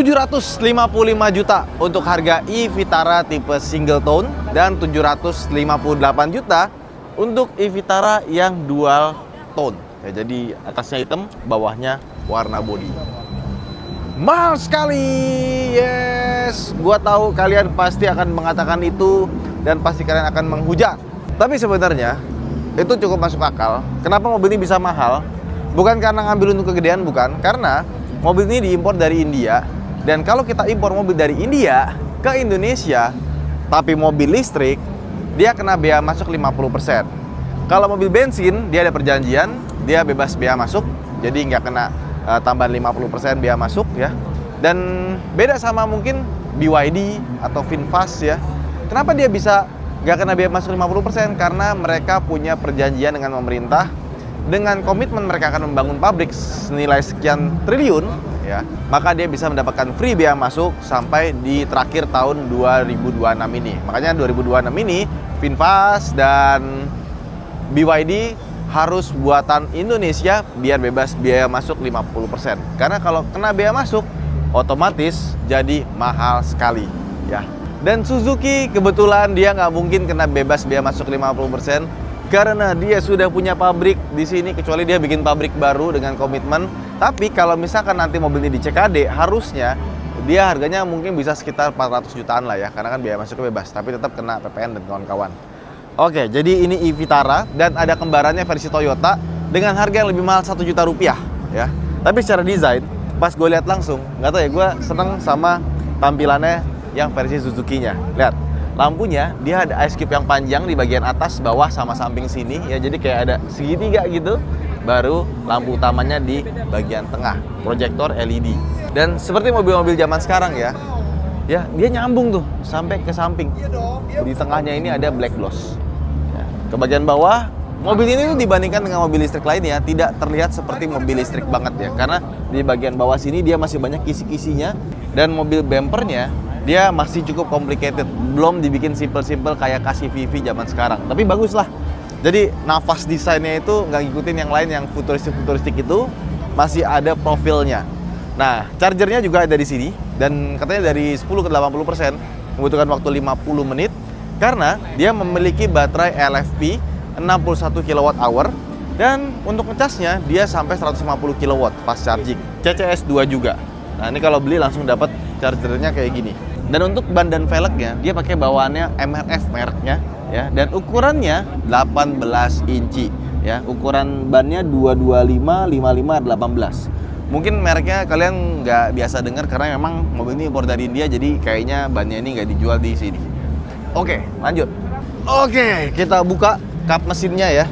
755 juta untuk harga e-Vitara tipe single tone dan 758 juta untuk e-Vitara yang dual tone. Ya, jadi atasnya hitam, bawahnya warna bodi. Mahal sekali, yes. Gua tahu kalian pasti akan mengatakan itu dan pasti kalian akan menghujat. Tapi sebenarnya itu cukup masuk akal. Kenapa mobil ini bisa mahal? Bukan karena ngambil untuk kegedean, bukan. Karena mobil ini diimpor dari India. Dan kalau kita impor mobil dari India ke Indonesia, tapi mobil listrik, dia kena bea masuk 50%. Kalau mobil bensin, dia ada perjanjian, dia bebas bea masuk, jadi nggak kena tambahan 50% bea masuk ya. Dan beda sama mungkin BYD atau VinFast ya. Kenapa dia bisa nggak kena bea masuk 50%? Karena mereka punya perjanjian dengan pemerintah, dengan komitmen mereka akan membangun pabrik senilai sekian triliun ya, maka dia bisa mendapatkan free bea masuk sampai di terakhir tahun 2026 ini. Makanya 2026 ini VinFast dan BYD harus buatan Indonesia biar bebas biaya masuk 50%. Karena kalau kena biaya masuk, otomatis jadi mahal sekali ya. Dan Suzuki kebetulan dia nggak mungkin kena bebas biaya masuk 50% karena dia sudah punya pabrik di sini, kecuali dia bikin pabrik baru dengan komitmen. Tapi kalau misalkan nanti mobil ini di CKD, harusnya dia harganya mungkin bisa sekitar 400 jutaan lah ya, karena kan biaya masuknya bebas, tapi tetap kena PPN dan kawan-kawan. Oke, jadi ini e-Vitara dan ada kembarannya versi Toyota dengan harga yang lebih mahal 1 juta rupiah ya. Tapi secara desain, pas gue lihat langsung, nggak tahu ya, gue seneng sama tampilannya yang versi Suzuki-nya. Lihat, lampunya dia ada ice cube yang panjang di bagian atas, bawah, sama samping sini ya. Jadi kayak ada segitiga gitu. Baru lampu utamanya di bagian tengah, proyektor LED. Dan seperti mobil-mobil zaman sekarang ya, dia nyambung tuh sampai ke samping. Di tengahnya ini ada black gloss. Ya, ke bagian bawah, mobil ini tuh dibandingkan dengan mobil listrik lainnya tidak terlihat seperti mobil listrik banget ya, karena di bagian bawah sini dia masih banyak kisi-kisinya, dan mobil bumpernya dia masih cukup complicated, belum dibikin simple-simple kayak kasih VV zaman sekarang. Tapi bagus lah. Jadi nafas desainnya itu nggak ngikutin yang lain yang futuristik itu, masih ada profilnya. Nah, chargernya juga ada di sini dan katanya dari 10 ke 80% membutuhkan waktu 50 menit karena dia memiliki baterai LFP 61 kWh dan untuk ngecasnya dia sampai 150 kW fast charging. CCS 2 juga. Nah, ini kalau beli langsung dapat chargernya kayak gini. Dan untuk ban dan velgnya dia pakai bawaannya MRF mereknya ya, dan ukurannya 18 inci ya. Ukuran bannya 225 55 18. Mungkin mereknya kalian nggak biasa dengar karena memang mobil ini impor dari India, jadi kayaknya bannya ini nggak dijual di sini. Oke, lanjut. Oke, kita buka kap mesinnya ya.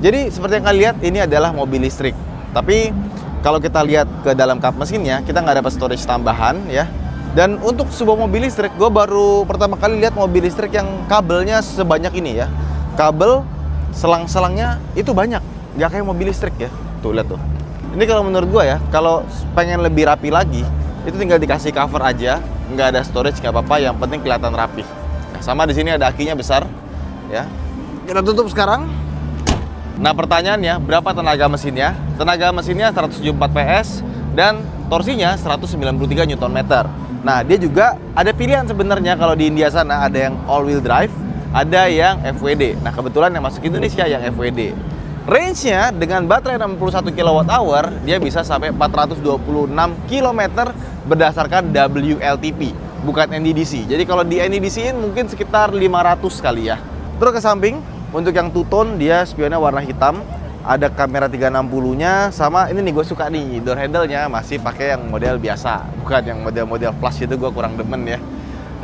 Jadi seperti yang kalian lihat, ini adalah mobil listrik. Tapi kalau kita lihat ke dalam kap mesinnya, kita nggak dapat storage tambahan ya. Dan untuk sebuah mobil listrik, gue baru pertama kali lihat mobil listrik yang kabelnya sebanyak ini ya. Kabel, selang-selangnya itu banyak, nggak kayak mobil listrik ya. Tuh, lihat tuh. Ini kalau menurut gue ya, kalau pengen lebih rapi lagi, itu tinggal dikasih cover aja, nggak ada storage nggak apa-apa, yang penting kelihatan rapi. Nah, sama di sini ada akinya besar, ya. Kita tutup sekarang. Nah, pertanyaannya, berapa tenaga mesinnya? Tenaga mesinnya 174 PS dan torsinya 193 Nm. Nah, dia juga ada pilihan sebenarnya. Kalau di India sana ada yang all-wheel drive, ada yang FWD. Nah, kebetulan yang masuk Indonesia yang FWD. Range-nya dengan baterai 61 kWh, dia bisa sampai 426 km berdasarkan WLTP, bukan NEDC. Jadi kalau di NEDC-in mungkin sekitar 500 kali ya. Terus ke samping, untuk yang two-tone dia spionnya warna hitam. Ada kamera 360-nya, sama ini nih gue suka nih, door handle-nya masih pakai yang model biasa, bukan yang model-model flash itu, gue kurang demen ya.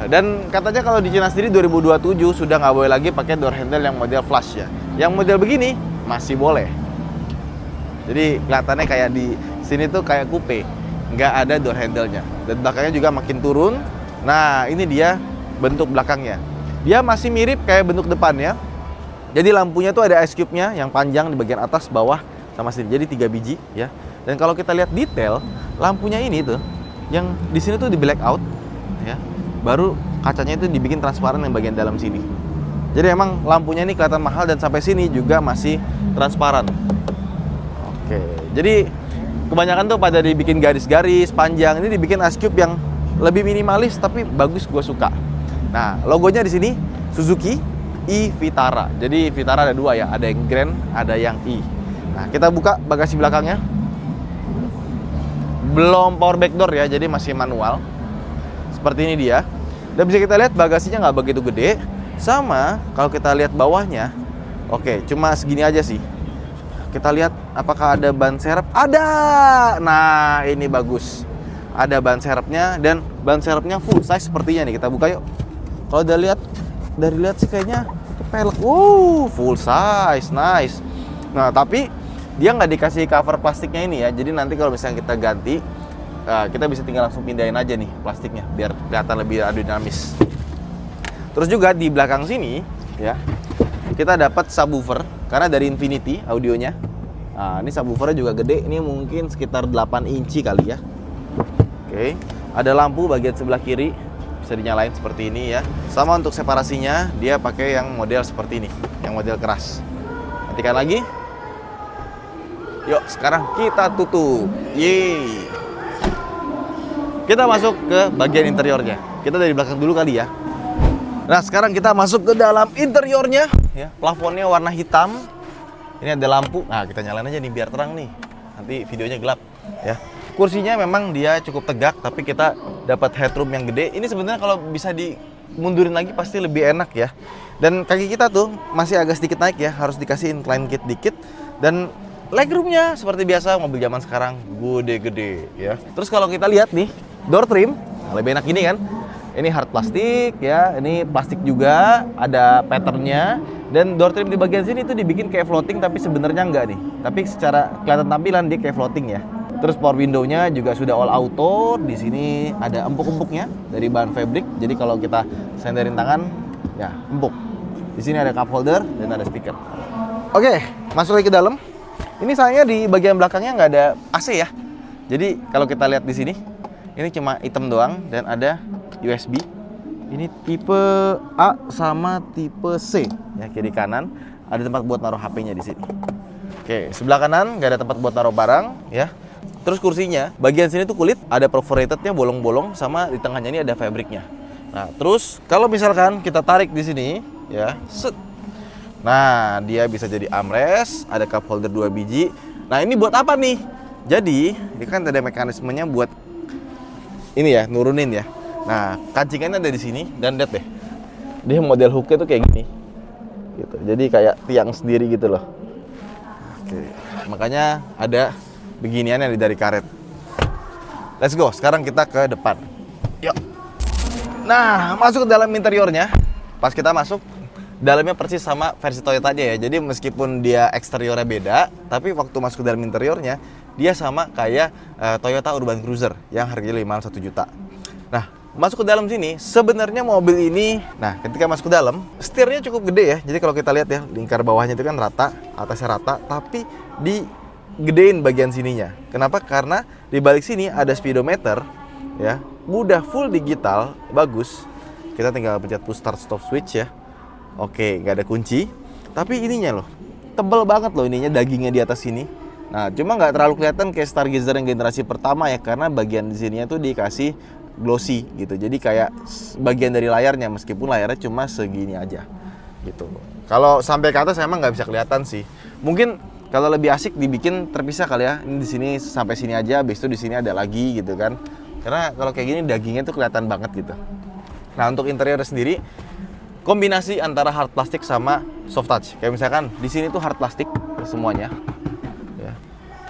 Dan katanya kalau di Cina sendiri 2027 sudah nggak boleh lagi pakai door handle yang model flash ya. Yang model begini masih boleh. Jadi kelihatannya kayak di sini tuh kayak coupe, nggak ada door handle-nya. Dan belakangnya juga makin turun. Nah, ini dia bentuk belakangnya. Dia masih mirip kayak bentuk depannya. Jadi lampunya tuh ada ice cube-nya yang panjang di bagian atas, bawah, sama sini. Jadi 3 biji ya. Dan kalau kita lihat detail, lampunya ini tuh yang di sini tuh di black out ya. Baru kacanya itu dibikin transparan yang bagian dalam sini. Jadi emang lampunya ini kelihatan mahal dan sampai sini juga masih transparan. Oke. Jadi Kebanyakan tuh pada dibikin garis-garis panjang, ini dibikin ice cube yang lebih minimalis tapi bagus, gue suka. Nah, logonya di sini Suzuki e-Vitara. Jadi Vitara ada dua ya, ada yang Grand, ada yang E. Nah, kita buka bagasi belakangnya. Belum power back door ya, jadi masih manual. Seperti ini dia. Dan bisa kita lihat bagasinya nggak begitu gede. Sama kalau kita lihat bawahnya, oke, cuma segini aja sih. Kita lihat apakah ada ban serep? Ada! Nah, ini bagus. Ada ban serepnya dan ban serepnya full size sepertinya nih. Kita buka yuk. Kalau dari lihat sih kayaknya pelek. Full size, nice. Nah, tapi dia nggak dikasih cover plastiknya ini ya. Jadi nanti kalau misalnya kita ganti, kita bisa tinggal langsung pindahin aja nih plastiknya biar kelihatan lebih aerodinamis. Terus juga di belakang sini ya, kita dapat subwoofer karena dari Infinity audionya. Nah, ini subwoofernya juga gede, ini mungkin sekitar 8 inci kali ya. Oke, ada lampu bagian sebelah kiri, bisa dinyalain seperti ini ya. Sama untuk separasinya, dia pakai yang model seperti ini, yang model keras. Matikan lagi. Yuk, sekarang kita tutup. Yeay. Kita masuk ke bagian interiornya. Kita dari belakang dulu kali ya. Nah, sekarang kita masuk ke dalam interiornya ya. Plafonnya warna hitam. Ini ada lampu. Nah, kita nyalain aja nih biar terang nih. Nanti videonya gelap ya. Kursinya memang dia cukup tegak, tapi kita dapat headroom yang gede. Ini sebenarnya kalau bisa dimundurin lagi pasti lebih enak ya. Dan kaki kita tuh masih agak sedikit naik ya, harus dikasih incline kit dikit. Dan legroomnya seperti biasa mobil zaman sekarang gede-gede ya. Terus kalau kita lihat nih, door trim lebih enak gini kan. Ini hard plastik ya, ini plastik juga, ada patternnya. Dan door trim di bagian sini itu dibikin kayak floating, tapi sebenarnya enggak nih. Tapi secara kelihatan tampilan dia kayak floating ya. Terus power window-nya juga sudah all auto. Di sini ada empuk-empuknya dari bahan fabric. Jadi kalau kita senderin tangan, ya empuk. Di sini ada cup holder dan ada speaker. Oke, masuk lagi ke dalam. Ini sayangnya di bagian belakangnya nggak ada AC ya. Jadi kalau kita lihat di sini, ini cuma hitam doang dan ada USB. Ini tipe A sama tipe C ya, kiri kanan. Ada tempat buat naruh HP-nya di sini. Oke, sebelah kanan nggak ada tempat buat naruh barang ya. Terus kursinya, bagian sini tuh kulit, ada perforated-nya bolong-bolong, sama di tengahnya ini ada fabriknya. Nah, terus kalau misalkan kita tarik di sini ya, set. Nah, dia bisa jadi armrest, ada cup holder 2 biji. Nah, ini buat apa nih? Jadi, ini kan ada mekanismenya buat ini ya, nurunin ya. Nah, kancingannya ada di sini dan lihat deh. Dia model hooknya tuh kayak gini. Gitu. Jadi kayak tiang sendiri gitu loh. Oke. Makanya ada beginian yang dari karet. Let's go. Sekarang kita ke depan. Yuk. Nah, masuk ke dalam interiornya. Pas kita masuk, dalamnya persis sama versi Toyota aja ya. Jadi meskipun dia eksteriornya beda, tapi waktu masuk ke dalam interiornya, dia sama kayak Toyota Urban Cruiser yang harganya 1 juta. Nah, masuk ke dalam sini, sebenarnya mobil ini, nah ketika masuk ke dalam, setirnya cukup gede ya. Jadi kalau kita lihat ya, lingkar bawahnya itu kan rata, atasnya rata, tapi digedein bagian sininya. Kenapa? Karena di balik sini ada speedometer ya, udah full digital, bagus. Kita tinggal pencet push start stop switch ya. Oke, nggak ada kunci. Tapi ininya loh, tebel banget loh ininya, dagingnya di atas sini. Nah, cuma nggak terlalu kelihatan kayak Stargazer yang generasi pertama ya, karena bagian di sininya tuh dikasih glossy gitu. Jadi kayak bagian dari layarnya, meskipun layarnya cuma segini aja gitu. Kalau sampai ke atas emang nggak bisa kelihatan sih. Mungkin kalau lebih asik dibikin terpisah kali ya. Ini di sini sampai sini aja, habis itu di sini ada lagi gitu kan. Karena kalau kayak gini dagingnya tuh kelihatan banget gitu. Nah, untuk interior sendiri kombinasi antara hard plastik sama soft touch. Kayak misalkan di sini tuh hard plastik semuanya. Ya.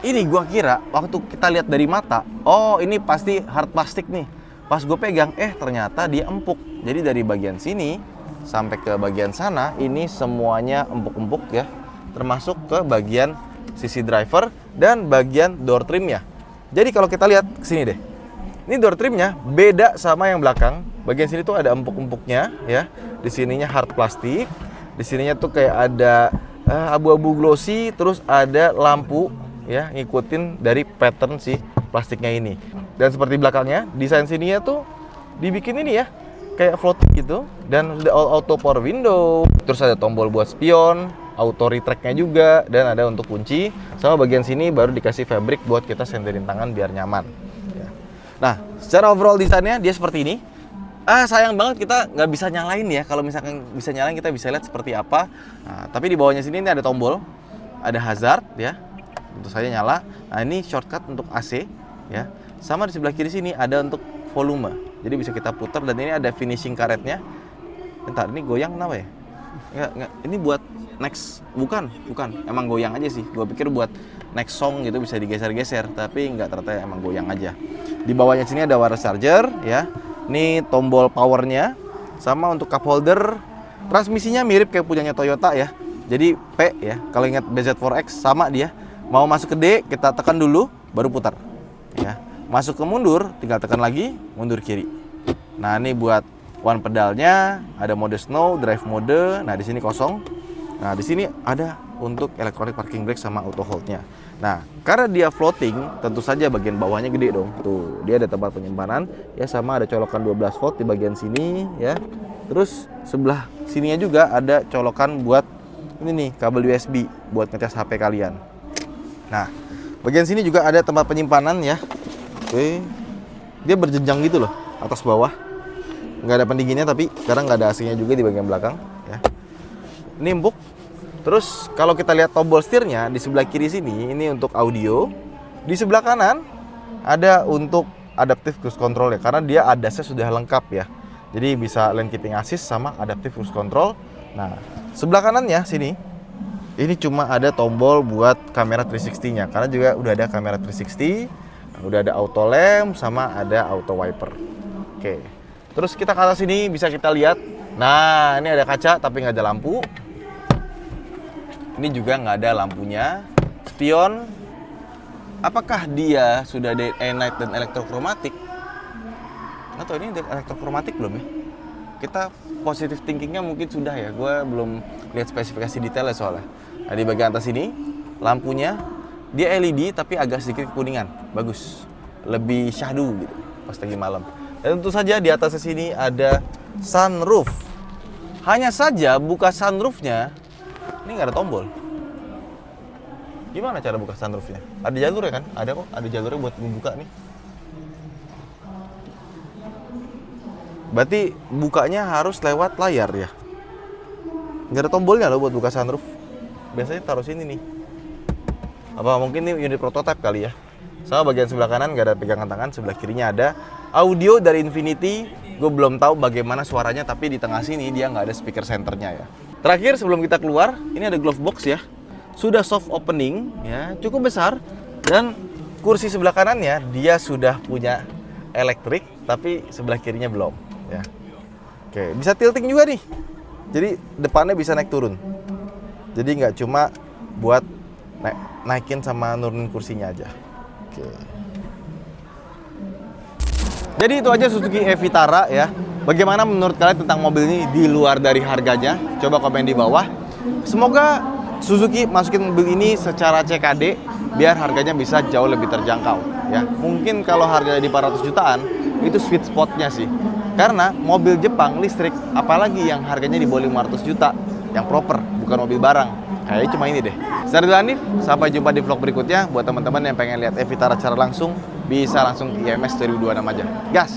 Ini gua kira waktu kita lihat dari mata, oh ini pasti hard plastik nih. Pas gue pegang, ternyata dia empuk. Jadi dari bagian sini sampai ke bagian sana, ini semuanya empuk-empuk ya. Termasuk ke bagian sisi driver dan bagian door trimnya. Jadi kalau kita lihat ke sini deh. Ini door trimnya beda sama yang belakang. Bagian sini tuh ada empuk-empuknya ya. Di sininya hard plastik. Di sininya tuh kayak ada abu-abu glossy, terus ada lampu ya, ngikutin dari pattern si plastiknya ini. Dan seperti belakangnya, desain sininya tuh dibikin ini ya, kayak floating gitu. Dan sudah all auto power window. Terus ada tombol buat spion auto retract-nya juga, dan ada untuk kunci. Sama bagian sini baru dikasih fabric buat kita senderin tangan biar nyaman. Ya. Nah, secara overall desainnya dia seperti ini. Sayang banget kita nggak bisa nyalain ya. Kalau misalkan bisa nyalain kita bisa lihat seperti apa. Nah, tapi di bawahnya sini ini ada tombol, ada hazard ya. Tentu saja nyala. Nah, ini shortcut untuk AC ya. Sama di sebelah kiri sini ada untuk volume. Jadi bisa kita putar, dan ini ada finishing karetnya. Bentar, ini goyang kenapa ya? Enggak. Ini buat next, bukan. Emang goyang aja sih. Gue pikir buat next song gitu bisa digeser-geser, tapi enggak, ternyata emang goyang aja. Di bawahnya sini ada wireless charger ya. Ini tombol powernya. Sama untuk cup holder. Transmisinya mirip kayak punyanya Toyota ya. Jadi P ya. Kalau ingat BZ4X sama dia. Mau masuk ke D, kita tekan dulu baru putar. Ya. Masuk ke mundur, tinggal tekan lagi, mundur kiri. Nah, ini buat one pedalnya, ada mode snow, drive mode. Nah, di sini kosong. Nah, di sini ada untuk electronic parking brake sama auto hold-nya. Nah, karena dia floating, tentu saja bagian bawahnya gede dong. Tuh, dia ada tempat penyimpanan, ya, sama ada colokan 12 volt di bagian sini, ya. Terus sebelah sininya juga ada colokan buat ini nih, kabel USB buat ngecas HP kalian. Nah, bagian sini juga ada tempat penyimpanan ya. Oke. Dia berjenjang gitu loh, atas bawah. Nggak ada pendinginnya, tapi sekarang nggak ada AC-nya juga di bagian belakang ya. Ini empuk. Terus kalau kita lihat tombol setirnya di sebelah kiri sini, ini untuk audio. Di sebelah kanan ada untuk adaptive cruise control ya, karena dia ADAS-nya sudah lengkap ya. Jadi bisa lane keeping assist sama adaptive cruise control. Nah, sebelah kanannya sini, ini cuma ada tombol buat kamera 360-nya, karena juga udah ada kamera 360, udah ada auto lamp sama ada auto wiper. Oke. Terus kita ke atas sini bisa kita lihat. Nah, ini ada kaca tapi nggak ada lampu. Ini juga nggak ada lampunya. Spion. Apakah dia sudah ada night dan elektrokromatik? Atau ini elektrokromatik belum ya? Kita positive thinkingnya mungkin sudah ya. Gue belum lihat spesifikasi detailnya soalnya. Nah, di bagian atas ini lampunya dia LED tapi agak sedikit kekuningan. Bagus. Lebih syahdu gitu pas lagi malam. Dan tentu saja di atas sini ada sunroof. Hanya saja buka sunroofnya, ini nggak ada tombol. Gimana cara buka sunroofnya? Ada jalurnya kan? Ada kok, ada jalurnya buat membuka nih. Berarti bukanya harus lewat layar ya? Nggak ada tombolnya loh buat buka sunroof. Biasanya taruh sini nih. Apa mungkin ini unit prototype kali ya? Sama bagian sebelah kanan nggak ada pegangan tangan, sebelah kirinya ada audio dari Infinity. Gue belum tahu bagaimana suaranya, tapi di tengah sini dia nggak ada speaker centernya ya. Terakhir sebelum kita keluar, ini ada glove box ya. Sudah soft opening ya, cukup besar. Dan kursi sebelah kanannya dia sudah punya elektrik, tapi sebelah kirinya belum ya. Oke, bisa tilting juga nih. Jadi depannya bisa naik turun. Jadi nggak cuma buat naikin sama nurunin kursinya aja. Oke. Jadi itu aja Suzuki e-Vitara ya. Bagaimana menurut kalian tentang mobil ini di luar dari harganya? Coba komen di bawah. Semoga Suzuki masukin mobil ini secara CKD biar harganya bisa jauh lebih terjangkau ya. Mungkin kalau harganya di 400 jutaan itu sweet spotnya sih. Karena mobil Jepang listrik, apalagi yang harganya di bawah 500 juta, yang proper, bukan mobil barang. Kayaknya cuma ini deh. Saya Ridwan Hanif, sampai jumpa di vlog berikutnya. Buat teman-teman yang pengen lihat e-Vitara secara langsung, bisa langsung ke IMS 2026 aja. Gas!